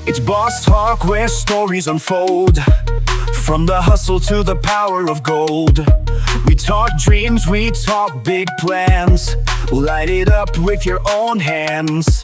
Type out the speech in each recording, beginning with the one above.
It's Boss Talk where stories unfold. From the hustle to the power of gold. We talk dreams, we talk big plans. Light it up with your own hands.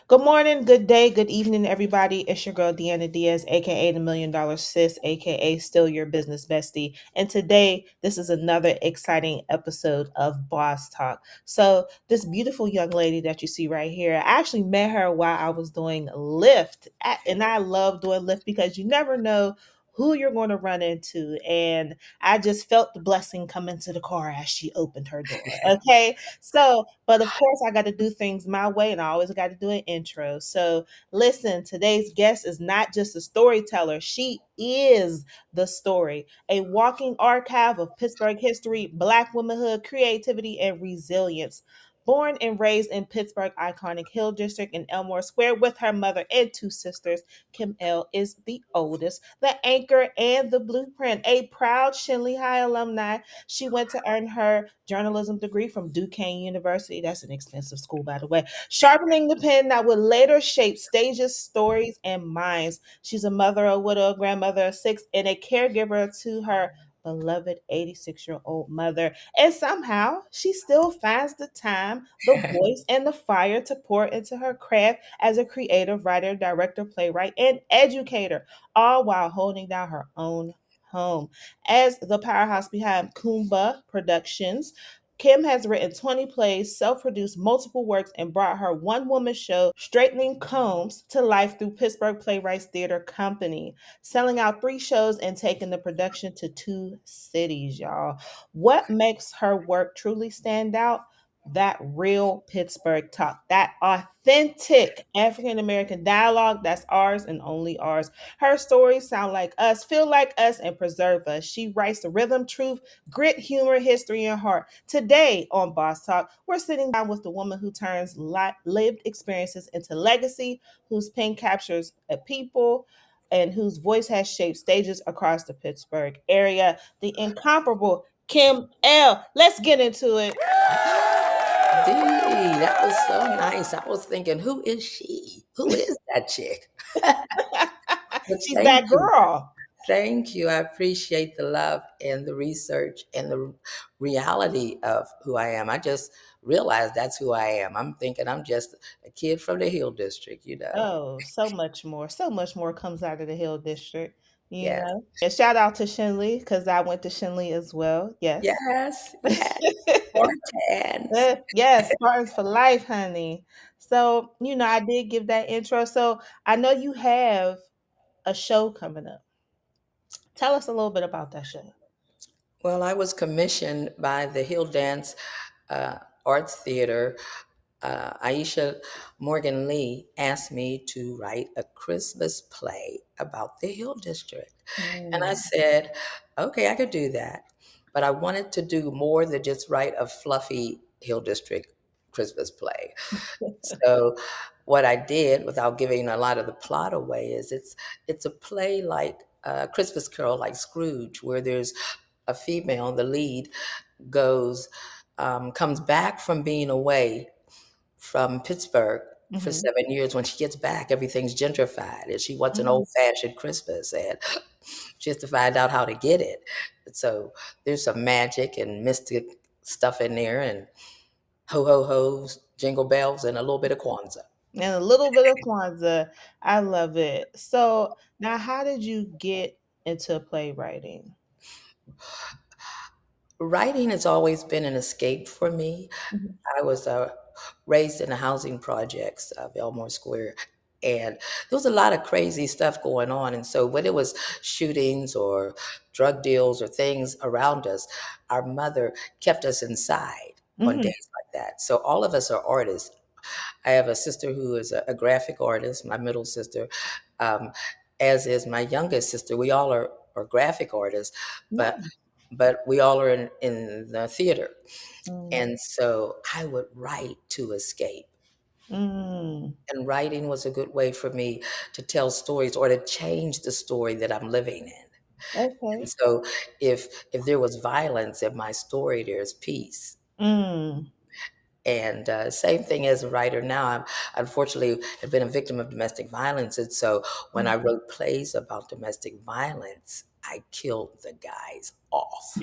Good morning, good day, good evening, everybody. It's your girl, Deanna Diaz, aka the Million Dollar Sis, aka Still Your Business Bestie. And today, this is another exciting episode of Boss Talk. So, this beautiful young lady that you see right here, I actually met her while I was doing Lyft. And I love doing Lyft because you never know who you're going to run into. And I just felt the blessing come into the car as she opened her doors. Okay. So, but of course, I got to do things my way, and I always got to do an intro. So, listen, today's guest is not just a storyteller, she is the story, a walking archive of Pittsburgh history, Black womanhood, creativity, and resilience. Born and raised in Pittsburgh iconic Hill District in Elmore Square with her mother and two sisters, Kim L is the oldest, the anchor, and the blueprint. A proud Shinley High alumni, she went to earn her journalism degree from Duquesne University. That's an expensive school, by the way. Sharpening the pen that would later shape stages, stories, and minds. She's a mother, a widow, a grandmother of six, and a caregiver to her beloved 86-year-old mother. And somehow she still finds the time, the voice, and the fire to pour into her craft as a creative writer, director, playwright, and educator, all while holding down her own home. As the powerhouse behind Kumba Productions, Kim has written 20 plays, self produced multiple works, and brought her one woman show, Straightening Combs, to life through Pittsburgh Playwrights Theater Company, selling out 3 shows and taking the production to 2 cities, y'all. What makes her work truly stand out? That real Pittsburgh talk, that authentic African American dialogue that's ours and only ours. Her stories sound like us, feel like us, and preserve us. She writes the rhythm, truth, grit, humor, history, and heart. Today on Boss Talk, we're sitting down with the woman who turns lived experiences into legacy, whose pen captures a people, and whose voice has shaped stages across the Pittsburgh area, the incomparable Kim L. Let's get into it. Dee, that was so nice. I was thinking, who is she? Who is that chick? But She's thank that you. girl. Thank you. I appreciate the love and the research and the reality of who I am. I just realized that's who I am. I'm thinking I'm just a kid from the Hill District. Oh, so much more. So much more comes out of the Hill District, you Yes. know. And shout out to Shinley because I went to Shinley as well. Yes. Yes. Yes. Spartans. Yes, Spartans for life, honey. So, I did give that intro. So, I know you have a show coming up. Tell us a little bit about that show. Well, I was commissioned by the Hill Dance uh, Arts Theater. Aisha Morgan Lee asked me to write a Christmas play about the Hill District. And I Mm. said, okay, I could do that. But I wanted to do more than just write a fluffy Hill District Christmas play. So what I did, without giving a lot of the plot away, is it's a play like Christmas Carol, like Scrooge, where there's a female, the lead goes, comes back from being away from Pittsburgh for Mhm. 7 years. When she gets back, everything's gentrified, and she wants an Mm. old fashioned Christmas, and she has to find out how to get it. So there's some magic and mystic stuff in there, and ho ho ho's, jingle bells, and a little bit of Kwanzaa. And a little bit of Kwanzaa. I love it. So, now how did you get into playwriting? Writing has always been an escape for me. Mhm. I was raised in the housing projects of Elmore Square, and there was a lot of crazy stuff going on. And so, when it was shootings or drug deals or things around us, our mother kept us inside on Mhm. days like that. So, all of us are artists. I have a sister who is a graphic artist, my middle sister, um, as is my youngest sister. We all are graphic artists, but Nice. we all are in the theater. Mm. And so I would write to escape. Mm. And writing was a good way for me to tell stories or to change the story that I'm living in. And Okay. so if there was violence in my story, there's peace. Mm. And same thing as a writer now. I'm unfortunately have been a victim of domestic violence, and so when I wrote plays about domestic violence, I killed the guys off.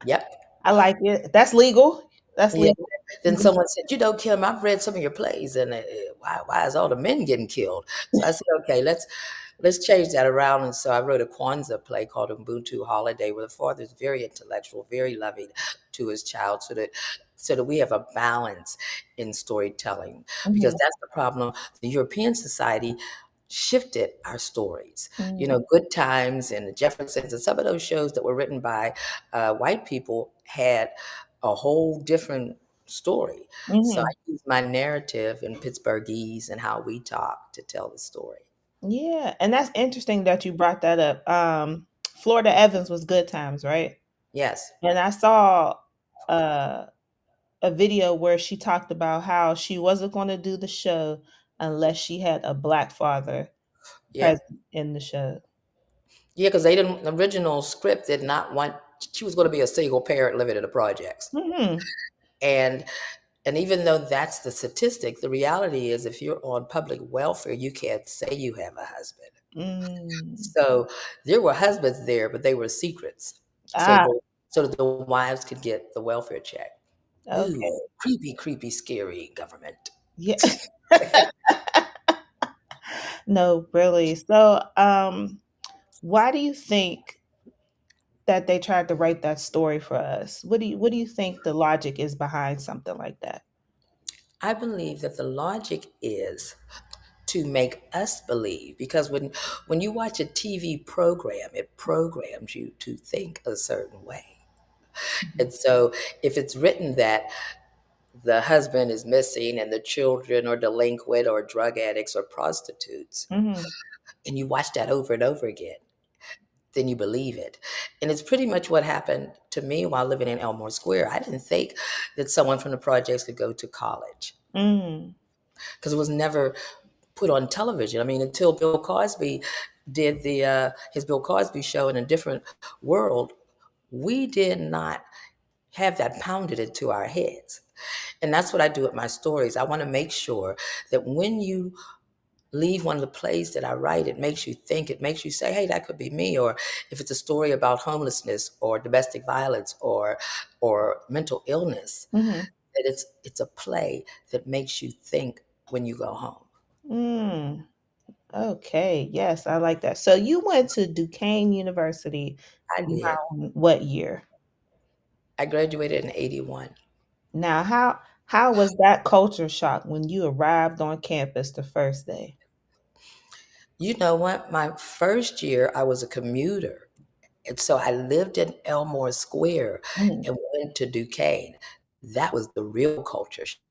Yep. I like it. That's legal. That's Yeah. legal. Then someone said, "You know, Kim, I've read some of your plays, and why is all the men getting killed?" So I said, "Okay, let's change that around." And so I wrote a Kwanzaa play called Ubuntu Holiday, where the father is very intellectual, very loving to his child, so that we have a balance in storytelling. Because Mhm, that's the problem. The European society shifted our stories. You mm, know, Good Times and the Jeffersons and some of those shows that were written by white people had a whole different story. So I mhm. use my narrative in Pittsburghese and how we talk to tell the story. Yeah, and that's interesting that you brought that up. Florida Evans was Good Times, right? Yes. And I saw uh, a video where she talked about how she wasn't going to do the show unless she had a black father Yeah. present in the show. Yeah, because they didn't, the original script did not want, she was going to be a single parent living in the projects. Hmm. And and even though that's the statistic, the reality is if you're on public welfare, you can't say you have a husband. Mm. So there were husbands there, but they were secrets. So Ah, so that the wives could get the welfare check. Ooh, okay. creepy, creepy, scary government. Yeah. No, really. So, why do you think that they tried to write that story for us? What do you think the logic is behind something like that? I believe that the logic is to make us believe because when you watch a TV program, it programs you to think a certain way. And so if it's written that the husband is missing and the children are delinquent or drug addicts or prostitutes, Mhm. and you watch that over and over again, then you believe it. And it's pretty much what happened to me while living in Elmore Square. I didn't think that someone from the projects could go to college Mm. because it was never put on television. I mean, until Bill Cosby did the his Bill Cosby show in a different world, we did not have that pounded into our heads. And that's what I do with my stories. I want to make sure that when you leave one of the plays that I write, it makes you think, it makes you say, hey, that could be me. Or if it's a story about homelessness or domestic violence or mental illness, Mhm. that it's a play that makes you think when you go home. Mm. Okay. Yes, I like that. So you went to Duquesne University I did. around what year? I graduated in 81. Now, how was that culture shock when you arrived on campus the first day? You know what? My first year, I was a commuter. And so I lived in Elmore Square Mhm. and went to Duquesne. That was the real culture shock.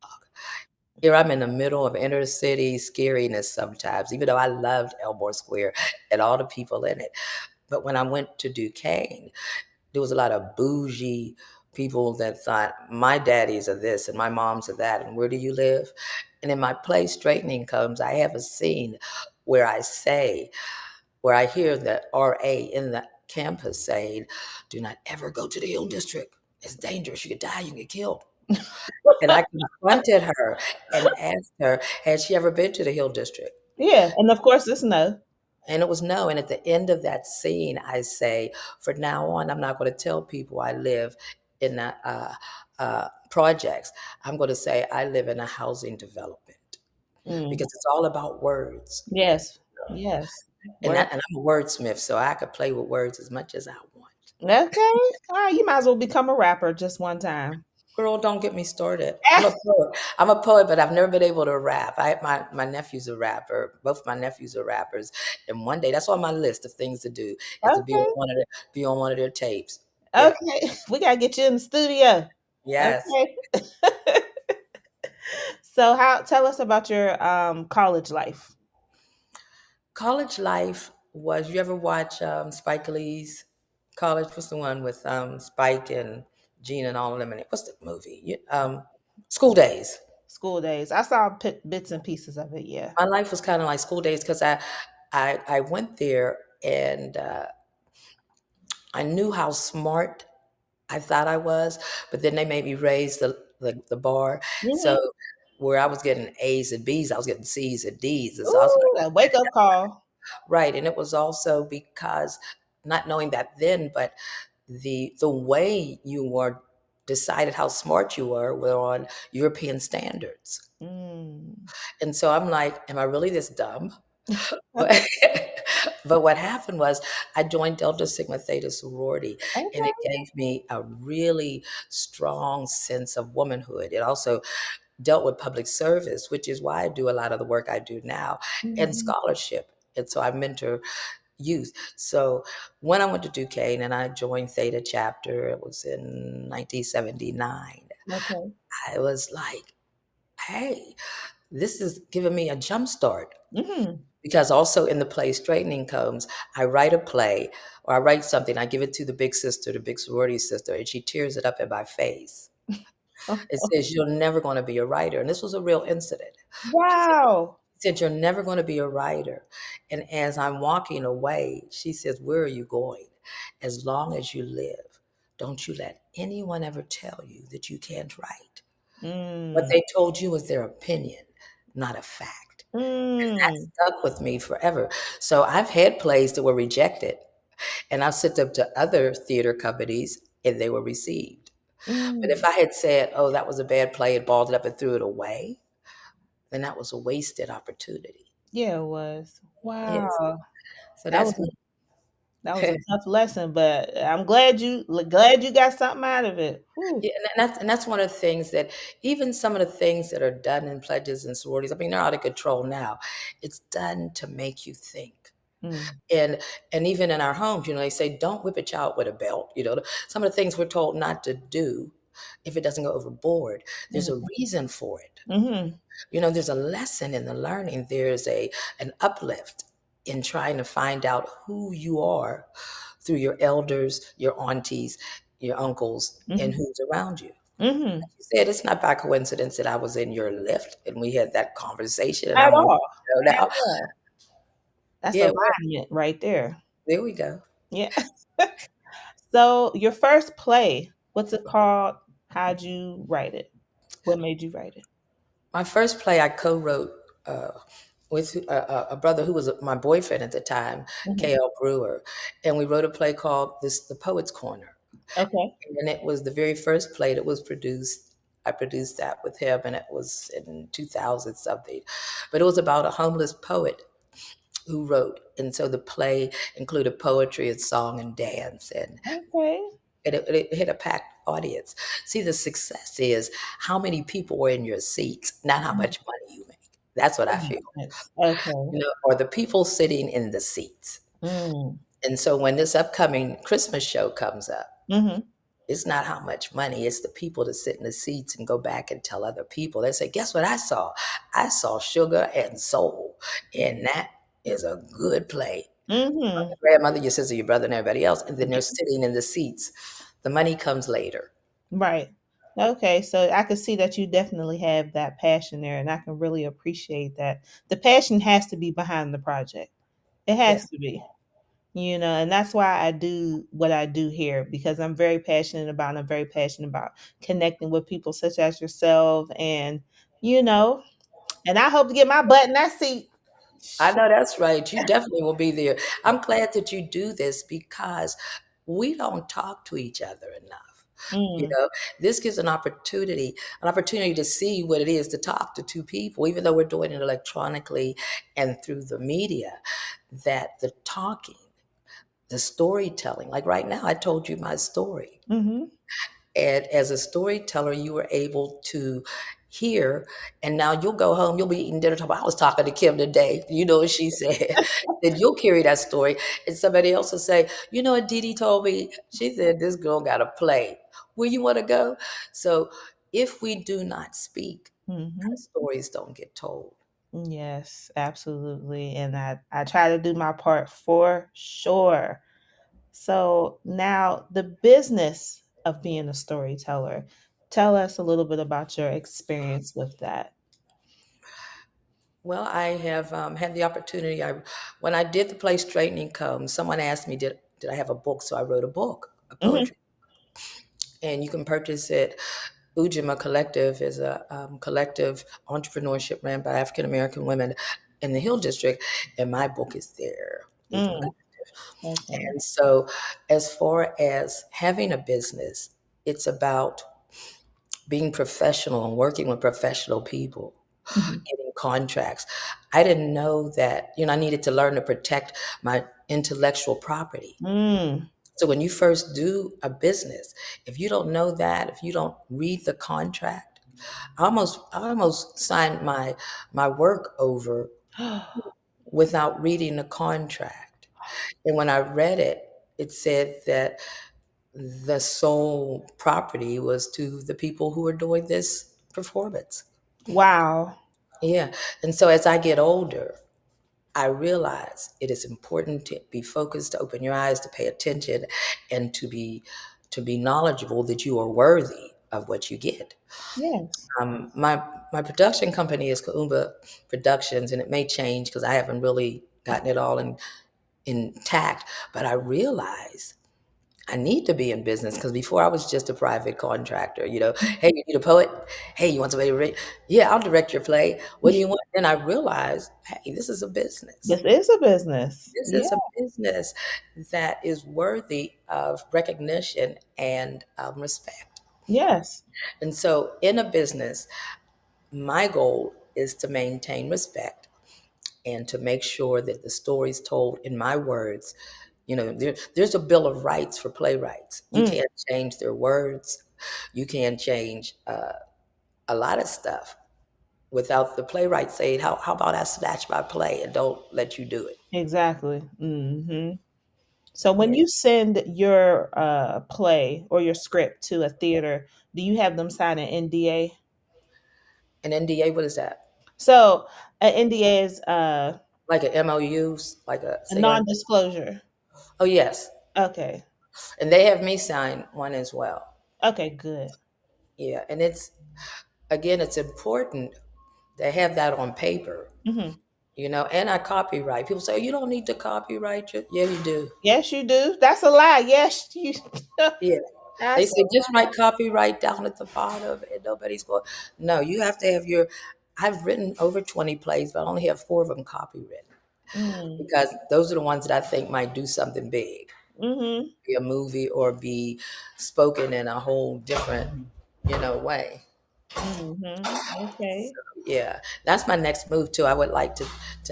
Here I'm in the middle of inner city scariness sometimes, even though I loved Elmore Square and all the people in it. But when I went to Duquesne, there was a lot of bougie people that thought my daddies are this and my mom's are that, and where do you live? And in my play Straightening Comes, I have a scene where I hear the RA in the campus saying, do not ever go to the Hill District. It's dangerous. You could die, you can get killed. And I confronted her and asked her, had she ever been to the Hill District? Yeah, and of course it's no. And it was no. And at the end of that scene, I say, from now on, I'm not going to tell people I live in the projects. I'm going to say I live in a housing development Mm. because it's all about words. Yes. Yes. And, Word. and I'm a wordsmith, so I could play with words as much as I want. Okay. All right, you might as well become a rapper just one time. Girl, don't get me started. I'm a poet. I'm a poet, but I've never been able to rap. My nephew's a rapper. Both my nephews are rappers. And one day, that's on my list of things to do is to Okay. be on one of their tapes. Yeah. Okay. We gotta get you in the studio. Yes. Okay. So how tell us about your college life. College life was, you ever watch Spike Lee's College? What's the one with Spike and Gene and all of them in it? What's the movie? School Days. School days. I saw bits and pieces of it, yeah. My life was kind of like School Days because I went there and I knew how smart I thought I was, but then they made me raise the bar. So Mm-hmm. where I was getting A's and B's, I was getting C's and D's. And so I was Ooh, that wake up call. right. And it was also because not knowing that then, but the way you were decided how smart you were on European standards. Mm. And so I'm like, am I really this dumb? But but what happened was I joined Delta Sigma Theta sorority, and it Okay. gave me a really strong sense of womanhood. It also dealt with public service, which is why I do a lot of the work I do now, and Mm-hmm. scholarship. And so I mentor youth. So when I went to Duquesne and I joined Theta chapter, it was in 1979. Okay. I was like, hey, this is giving me a jump start. Mm-hmm. Because also in the play Straightening Combs, I write a play or I write something, I give it to the big sister, the big sorority sister, and she tears it up in my face. It says, you're never going to be a writer. And this was a real incident. Wow. She said, you're never going to be a writer. And as I'm walking away, she says, where are you going? As long as you live, don't you let anyone ever tell you that you can't write. What Mm. they told you was their opinion, not a fact. And that Mm. stuck with me forever. So I've had plays that were rejected, and I've sent them to other theater companies, and they were received. But if Mm. I had said, "Oh, that was a bad play," and balled it up and threw it away, then that was a wasted opportunity. Yeah, it was. Yes. Wow. So That that's was a that was a tough lesson, but I'm glad you got something out of it. Whew. yeah, and that's one of the things that even some of the things that are done in pledges and sororities, I mean, they're out of control now. It's done to make you think. Mm. And even in our homes, they say, don't whip a child with a belt. Some of the things we're told not to do, if it doesn't go overboard, there's a reason for it. Mm-hmm. There's a lesson in the learning. There's an uplift in trying to find out who you are through your elders, your aunties, your uncles, and Mm-hmm. who's around you. Mm-hmm. You said it's not by coincidence that I was in your lift and we had that conversation and At I'm all. now. At all. That's Yeah, alignment right there. there we go. Yeah. So your first play, what's it called? How'd you write it? What made you write it? My first play I co-wrote uh, with a brother who was my boyfriend at the time, Mm-hmm. K.L. Brewer, and we wrote a play called "The Poet's Corner," Okay. and it was the very first play that was produced. I produced that with him, and it was in 2000 something, but it was about a homeless poet who wrote, and so the play included poetry and song and dance, and Okay. it hit a packed audience. See, the success is how many people were in your seats, not how much money you make. That's what I That feel. makes sense. Okay. Or the people sitting in the seats. Mm. And so when this upcoming Christmas show comes up, Mhm. it's not how much money, it's the people that sit in the seats and go back and tell other people. They say, guess what I saw? I saw Sugar and Soul. And that is a good play. Mhm. Your grandmother, your sister, your brother, and everybody else. And then they're sitting in the seats. The money comes later. Right. Okay, so I can see that you definitely have that passion there, and I can really appreciate that. The passion has to be behind the project. It Yeah. has to be, and that's why I do what I do here because I'm very passionate about connecting with people such as yourself, you know, and I hope to get my butt in that seat. I know that's right. You definitely will be there. I'm glad that you do this because we don't talk to each other enough. You Mm, know, this gives an opportunity to see what it is to talk to two people, even though we're doing it electronically and through the media, that the talking, the storytelling, like right now, I told you my story. mhm. And as a storyteller, you were able to hear, and now you'll go home, you'll be eating dinner. I was talking to Kim today, you know what she said. Then you'll carry that story, and somebody else will say, you know what Dee told me? She said, this girl got to play. Where you want to go? So if we do not speak, our Mhm. stories don't get told. Yes, absolutely. And I try to do my part for sure. So now the business of being a storyteller. Tell us a little bit about your experience with that. Well, I have had the opportunity. When I did the play Straightening Comes, someone asked me, did I have a book? So I wrote a book, a Mhm. poetry, and you can purchase it Ujima Collective is a collective entrepreneurship ran by African American women in the Hill District, and my book is there. Ujima. Mm, okay. And so, as far as having a business, it's about being professional and working with professional people, Mhm. getting contracts. I didn't know that, I needed to learn to protect my intellectual property. Mm, So when you first do a business, if you don't know that, if you don't read the contract, I almost signed my work over without reading the contract. And when I read it, it said that the sole property was to the people who were doing this performance. wow. Yeah. And so as I get older, I realize it is important to be focused, to open your eyes, to pay attention, and to be knowledgeable that you are worthy of what you get. Yes. My production company is Kaumba Productions, and it may change because I haven't really gotten it all intact. But I realize I need to be in business because before I was just a private contractor. Hey, you need a poet? Hey, you want somebody to read? Yeah, I'll direct your play. What do you want? Then I realized, hey, this is a business. This is a business. This Yeah. is a business that is worthy of recognition and respect. Yes. And so, in a business, my goal is to maintain respect and to make sure that the stories told in my words, there's a bill of rights for playwrights. You Mm, can't change their words. You can't change a lot of stuff without the playwright saying, how about I snatch my play and don't let you do it? exactly. So when Yeah. you send your play or your script to a theater, do you have them sign an NDA? An NDA, what is that? So an NDA is Like a MOUs, like a a say on. non-disclosure. Oh yes, Okay. and they have me sign one as well. Okay, good. Yeah, and it's important to have that on paper. Hmm. And I copyright. People say, "Oh, you don't need to copyright it." Yeah, you do. Yes, you do. That's a lie. Yes, you. Yeah. They That's a say just write copyright down at the bottom and nobody's going. No, you have to have your. I've written over 20 plays, but I only have 4 of them copywritten mm, because those are the ones that I think might do something big, mm-hmm. be a movie or be spoken in a whole different, way. Mm-hmm. Okay. Yeah, that's my next move too. I would like to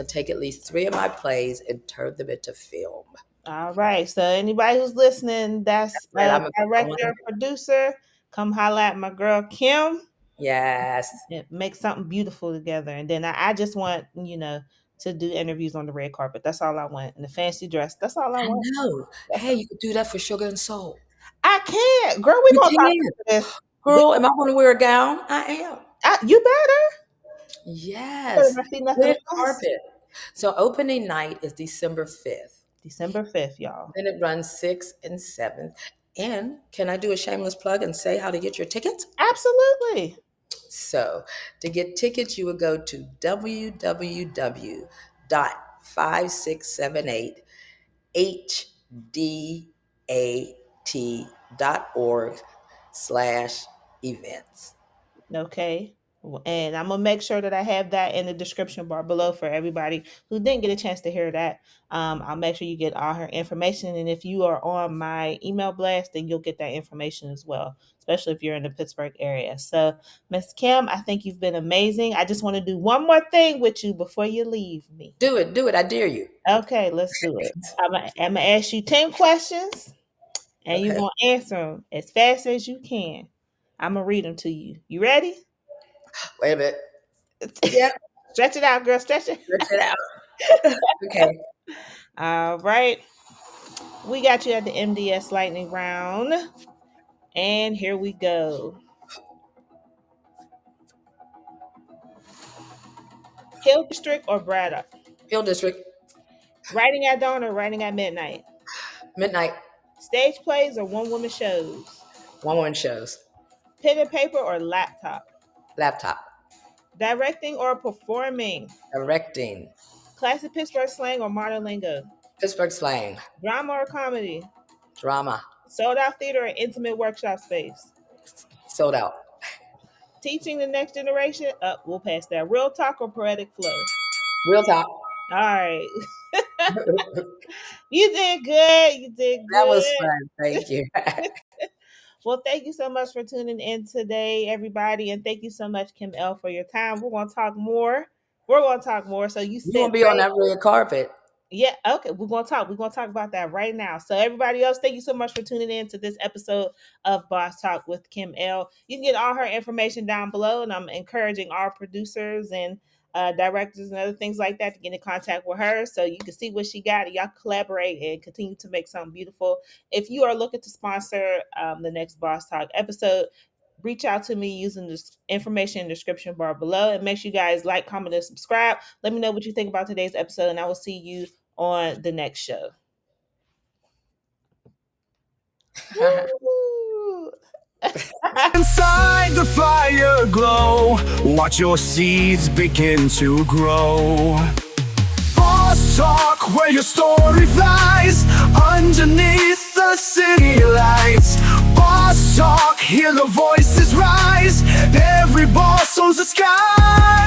take at least 3 of my plays and turn them into film. All right. So anybody who's listening, that's Right, a I want director, producer, come holla at my girl Kim yes. and make something beautiful together. And then I just want, to do interviews on the red carpet. That's all I want. In a fancy dress. That's all I I want. know. That's Hey, you could do that for Sugar and Soul. I can't. Girl, we You gonna talk can. about this. We Girl, am I going to wear a gown? I am. you better. You better Yes. not see nothing Red less. carpet. So opening night is December 5th. December 5th, y'all. Then it runs 6th and 7th. And can I do a shameless plug and say how to get your tickets? Absolutely. So to get tickets, you would go to www.5678hdat.org/events. Okay. And I'm gonna make sure that I have that in the description bar below for everybody who didn't get a chance to hear that. I'll make sure you get all her information, and if you are on my email blast, then you'll get that information as well, especially if you're in the Pittsburgh area. So, Miss Kim, I think you've been amazing. I just want to do one more thing with you before you leave me. Do it, do it. I dare you. Okay, let's do it. I'm gonna ask you 10 questions, and you're Okay. gonna answer them as fast as you can. I'm gonna read them to you. You ready? Wait a minute. Yeah, Stretch it out, girl. Stretch it. stretch it out. Okay. All right. We got you at the MDS lightning round. And here we go. Hill District or Braddock? Hill District, Writing at dawn or writing at midnight? midnight, Stage plays or one woman shows? one woman shows, Pen and paper or laptop? laptop, Directing or performing? directing, Classic Pittsburgh slang or modern lingo? Pittsburgh slang, Drama or comedy? drama, Sold out theater or intimate workshop space? sold out, Teaching the next generation. We'll pass that. Real talk or poetic flow? Real talk. All right. That You did good. You did was good. fun. Thank you. Well, thank you so much for tuning in today, everybody. And thank you so much, Kim L, for your time. We're going to talk more. We're going to talk more. So you You gonna sit be on tight. that red carpet. Yeah, okay. We're gonna talk. We're gonna talk about that right now. So everybody else, thank you so much for tuning in to this episode of Boss Talk with Kim L. You can get all her information down below, and I'm encouraging our producers and directors and other things like that to get in contact with her so you can see what she got and y'all collaborate and continue to make something beautiful. If you are looking to sponsor the next Boss Talk episode, reach out to me using this information in the description bar below, and make sure you guys like, comment, and subscribe. Let me know what you think about today's episode, and I will see you on the next show. Woo! Inside the fire glow, watch your seeds begin to grow. Boss Talk, where your story flies underneath the city lights. Boss Talk, hear the voices rise. Every boss owns the sky.